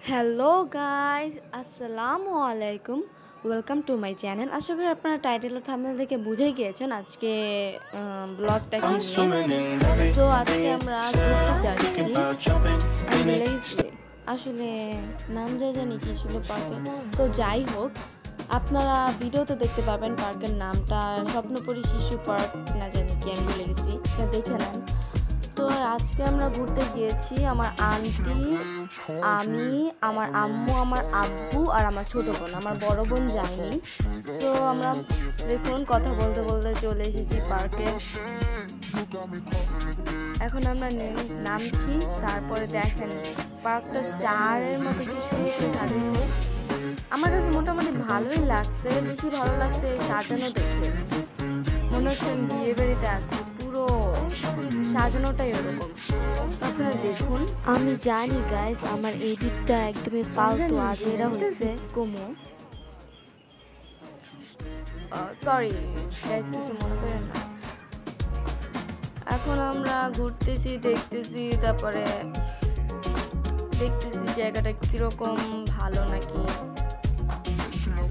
Hello guys, আসসালামু আলাইকুম। Welcome to my channel. আশা করি আপনারা টাইটেল ও থাম্বনেল দেখে বুঝেই গিয়েছেন আজকে ব্লগটা কি নিয়ে। তো আজকে আমরা ঘুরতে যাচ্ছি। আমি ভুলে গেছি আসলে নাম জানি কি ছিল পার্কের। তো যাই হোক, আপনারা ভিডিওতে দেখতে পারবেন পার্কের নামটা স্বপ্নপুরী শিশু পার্ক না জানি কি, আমি ভুলে গেছি, দেখে নেন। তো আজকে আমরা ঘুরতে গিয়েছি আমার আন্টি, আমি, আমার আম্মু, আমার আব্বু আর আমার ছোট বোন। আমার বড় বোন যায়নি। তো আমরা দেখুন কথা বলতে বলতে চলে এসেছি পার্কে। এখন আমরা নামছি। তারপরে দেখেন পার্কটা স্টারের মতো কি সুন্দর সাজিয়েছে। আমার কাছে মোটামুটি ভালোই লাগছে। বেশি ভালো লাগছে সাজানো দেখে, মনে হচ্ছে বিয়ে বাড়িতে আছি। পুরো সাজানোটাই ওরকম। আপনারা দেখুন। আমি জানি গাইস আমার এডিটটা একদমই ফালতু, আজেরা হয়েছে কমো, সরি গাইস, কিছু মনে করেন না। এখন আমরা ঘুরতেছি, দেখতেছি, তারপরে দেখতেছি জায়গাটা কিরকম, ভালো নাকি।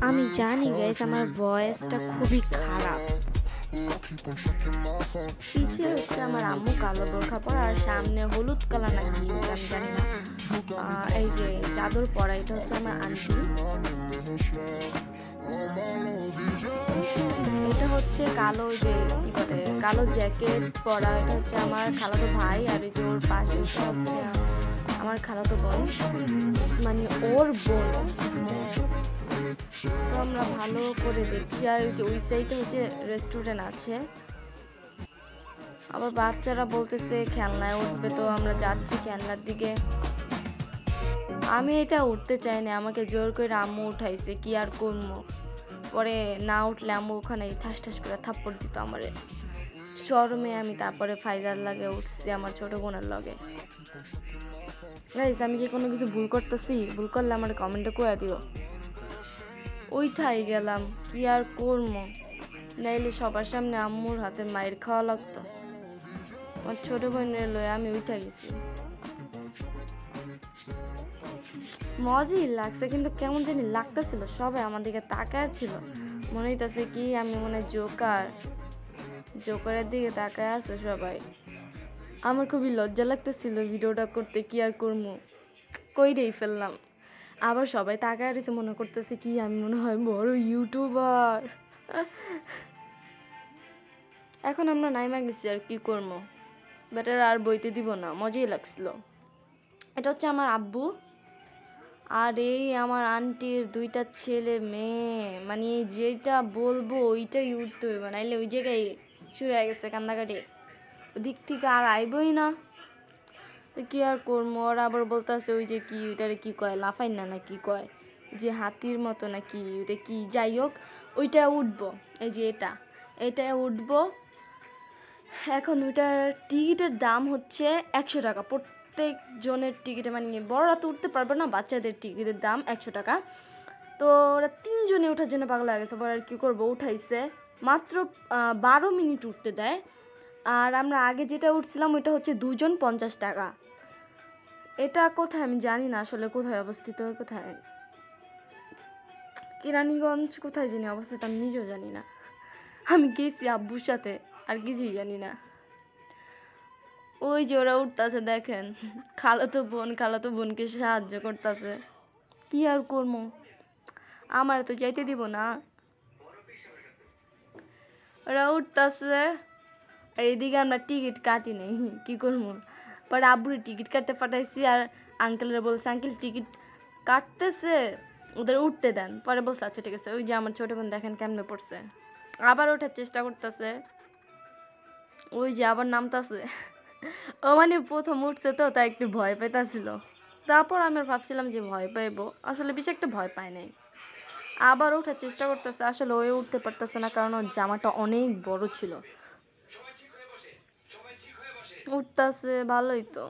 আমি জানি গাইস আমার ভয়েসটা খুবই খারাপ। পিছিয়ে হচ্ছে আমার আম্মু কালো বোরখা পরা, আর সামনে হলুদ কালার নাকি আমি জানি না, এই যে চাদর পরা, এটা হচ্ছে আমার আন্টি। এটা হচ্ছে কালো, যে কি বলে, কালো জ্যাকেট পরা, এটা হচ্ছে আমার খালাতো ভাই। আর এই যে ওর পাশে হচ্ছে আমার খালাতো বোন, মানে ওর বোন। তো আমরা ভালো করে দেখছি। আর যে ওই সাইডে হচ্ছে রেস্টুরেন্ট আছে। আবার বাচ্চারা বলতেছে খেলনায় উঠবে, তো আমরা যাচ্ছি খেলনার দিকে। আমি এটা উঠতে চাই না, আমাকে জোর করে আম্মু উঠাইছে, কি আর করবো। পরে না উঠলে আম্মু ওখানে ঠাস ঠাস করে থাপ্পড় দিত আমারে। শরমে আমি তারপরে ফাইদার লাগে উঠছি আমার ছোট বোনের লগে। গাইস, আমি কি কোনো কিছু ভুল করতেছি? ভুল করলে আমার কমেন্টে কয়ে দিও। ওইটাই গেলাম, কি আর করবো, নাইলে সবার সামনে আম্মুর হাতে মায়ের খাওয়া লাগতো। আমার ছোট বোনের লয়ে আমি উঠে গেছি। মজাই লাগছে, কিন্তু কেমন জানি লাগতেছিল, সবাই আমার দিকে তাকায় ছিল, মনে হইতেছে কি আমি মনে জোকারের দিকে তাকায় আছে সবাই। আমার খুবই লজ্জা লাগতেছিল ভিডিওটা করতে, কি আর করবো, কইরেই ফেললাম। আবার সবাই তাকায় রয়েছে, মনে করতেছে কি আমি মনে হয় বড় ইউটিউবার। এখন আমরা নাইমা গেছি, আর কি করবো, বেটার আর বইতে দিব না, মজাই লাগছিল। এটা হচ্ছে আমার আব্বু, আর এই আমার আন্টির দুইটা ছেলে মেয়ে, মানে যেটা বলবো ওইটাই উঠতে হইব, নাইলে ওই জায়গায় শুরু হয়ে গেছে কান্দাকাটি, ওদিক থেকে আর আইবই না। তো কি আর করবো, ওরা আবার বলতেছে ওই যে কি ওইটারে কি কয়, লাফাই না কি কয়, যে হাতির মতো নাকি ওইটা কি, যাই হোক ওইটা উঠবো। এই যে এটা উঠবো। এখন ওইটার টিকিটের দাম হচ্ছে 100 টাকা প্রত্যেক জনের টিকিটে, মানে বড়রা তো উঠতে পারবে না, বাচ্চাদের টিকিটের দাম 100 টাকা। তো ওরা 3 জনে ওঠার জন্য পাগল হয়ে গেছে। আর কী করবো, উঠাইছে মাত্র 12 মিনিট উঠতে দেয়। আর আমরা আগে যেটা উঠছিলাম ওইটা হচ্ছে 2 জন 50 টাকা। এটা কোথায় আমি জানি না আসলে, কোথায় অবস্থিত, কোথায় কেরানীগঞ্জ কোথায় জানি অবস্থিত, আমি নিজেও জানি না। আমি গেছি আব্বুর সাথে, আর কিছুই জানি না। ওই যে ওরা উঠতেছে দেখেন, খালাতো বোনকে সাহায্য করতেছে। কি আর করবো, আমার তো যাইতে দিব না। ওরা উঠতেছে, আর এইদিকে আমরা টিকিট কাটি নেই, কি করবো। পরে আব্বুরে টিকিট কাটতে পাঠাইছি, আর আঙ্কেলরা বলছে আঙ্কেল টিকিট কাটতেছে, ওদের উঠতে দেন। পরে বলছে আচ্ছা ঠিক আছে। ওই যে আমার ছোট বোন দেখেন কেমনে পড়ছে, আবার ওঠার চেষ্টা করতেছে, ওই যে আবার নামতাছে। ও মানে প্রথম উঠছে তো, তাই একটু ভয় পেতাছিল। তারপর আমি ভাবছিলাম যে ভয় পাইবো, আসলে বেশি একটা ভয় পাই নাই। আবার ওঠার চেষ্টা করতেছে, আসলে ওই উঠতে পারতেছে না, কারণ ওর জামাটা অনেক বড় ছিল। উঠতেছে ভালোই তো,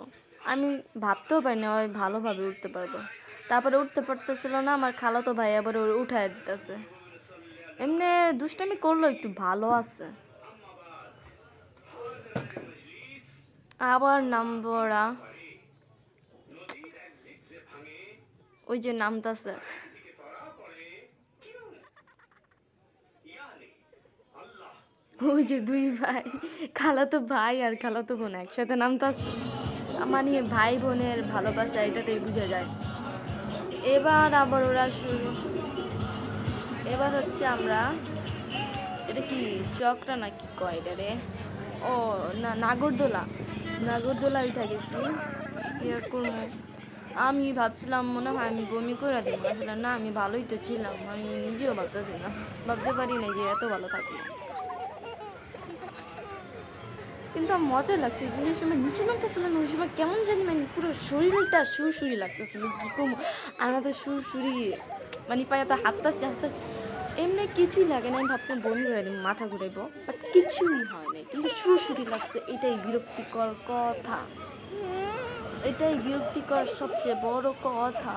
আমি ভাবতেও পারিনি ওই ভালোভাবে উঠতে পারবো। তারপরে উঠতে পারতেছিল না, আমার খালাতো ভাই আবার ওর উঠায় দিতেছে। এমনি দুষ্টামি করলো, একটু ভালো আছে। আবার নামবো ওরা। ওই যে নামতাছে ওই যে দুই ভাই, খালাতো ভাই আর খালাতো বোন একসাথে নামতাছে। মানে ভাই বোনের ভালোবাসা এটাতেই বোঝা যায়। এবার আবার ওরা শুরু, এবার হচ্ছে আমরা, এটা কি চকরা নাকি কয় এটা রে, ও না নাগরদোলা, নাগরদোলা উঠা গেছি। ইয়ে করবো, আমি ভাবছিলাম মনে হয় আমি বমি করে দেবো, আসলে না আমি ভালোই তো ছিলাম, আমি নিজেও ভাবতেছি না, ভাবতে পারি না যে এত ভালো থাকবো। কিন্তু আমার মজা লাগছে যে সময় নিচে নামতেছিলাম ওই সময় কেমন জানি মানে পুরো শরীরটা সুরসুরি লাগতেছিল, কি কম আমাদের সুরসুরি, মানে পায়ে তো হাসতে হাসতে এমনি কিছুই লাগে না, আমি ভাবছিলাম বমি করে দিব, মাথা ঘুরাইবো, বাট কিছুই হয় নাই, কিন্তু সুরসুরি লাগছে, এটাই বিরক্তিকর কথা, এটাই বিরক্তিকর সবচেয়ে বড় কথা।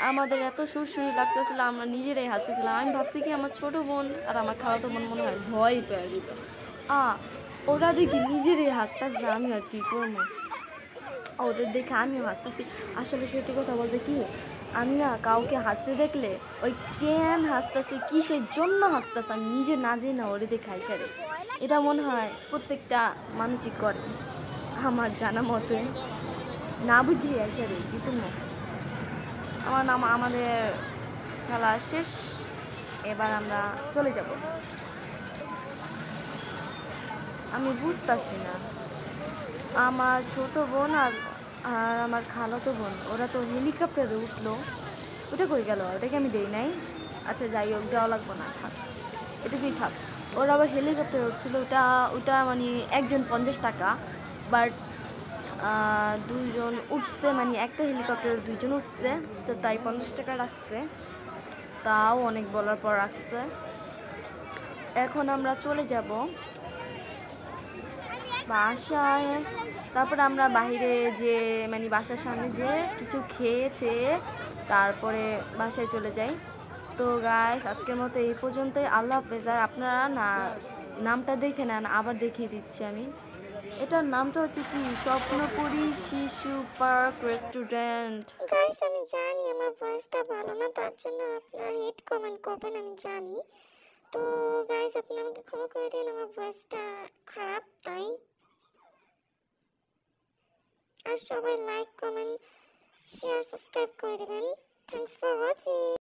আমাদের এত সুরসুরি লাগতেছিল, আমরা নিজেরাই হাসতেছিলাম, আমি ভাবছি কি আমার ছোট বোন আর আমার খালাতো বোন মনে হয় ভয় পেয়ে দিত, ওরা দেখি নিজেরাই হাসতেছে, আমি আর কি করবো, ওদের দেখে আমিও হাসতেছি। আসলে সত্যি কথা বলতে কি, আমি না কাউকে হাসতে দেখলে ওই কেন হাসতেছে কিসের জন্য হাসতেছে আমি নিজে না যাই না ওরে দেখে হাসে, এটা মনে হয় প্রত্যেকটা মানুষই করে আমার জানা মতে, না বুঝিয়ে আসে রে কি করবো। আমার নাম, আমাদের খেলা শেষ, এবার আমরা চলে যাব। আমি বুঝতেছি না, আমার ছোট বোন আর আর আমার খালাতো বোন ওরা তো হেলিকপ্টারে উঠলো, ওটা কই গেল, ওটাকে আমি দেই নাই, আচ্ছা যাই হোক দেওয়া লাগবো না, থাক এটুকুই থাক। ওরা আবার হেলিকপ্টারে উঠছিল, ওটা ওটা মানে একজন 50 টাকা, বাট দুইজন উঠছে, মানে একটা হেলিকপ্টারে দুইজন উঠছে, তো তাই 50 টাকা রাখছে, তাও অনেক বলার পর রাখছে। এখন আমরা চলে যাব বাসায়, তারপরে আমরা বাইরে যে মানে বাসার সামনে যে কিছু খেতে, তারপরে বাসায় চলে যাই। তো গাইস আজকের মতো এই পর্যন্তই, আল্লাহ হাফেজ। আর আপনারা না নামটা দেখে নেন, আবার দেখিয়ে দিচ্ছি আমি, এটার নামটা হচ্ছে কি স্বপ্নপুরী শিশু পার্ক রেস্টুরেন্ট। গাইস আমি জানি আমার ভয়েসটা ভালো না, তার জন্য আপনারা হেড কমেন্ট করবেন, আমি জানি। তো গাইস আপনি আমাকে ক্ষমা করে দিন, আমার ভয়েসটা খারাপ তাই। আর সবাই লাইক কমেন্ট শেয়ার সাবস্ক্রাইব করে দিবেন। Thanks for watching.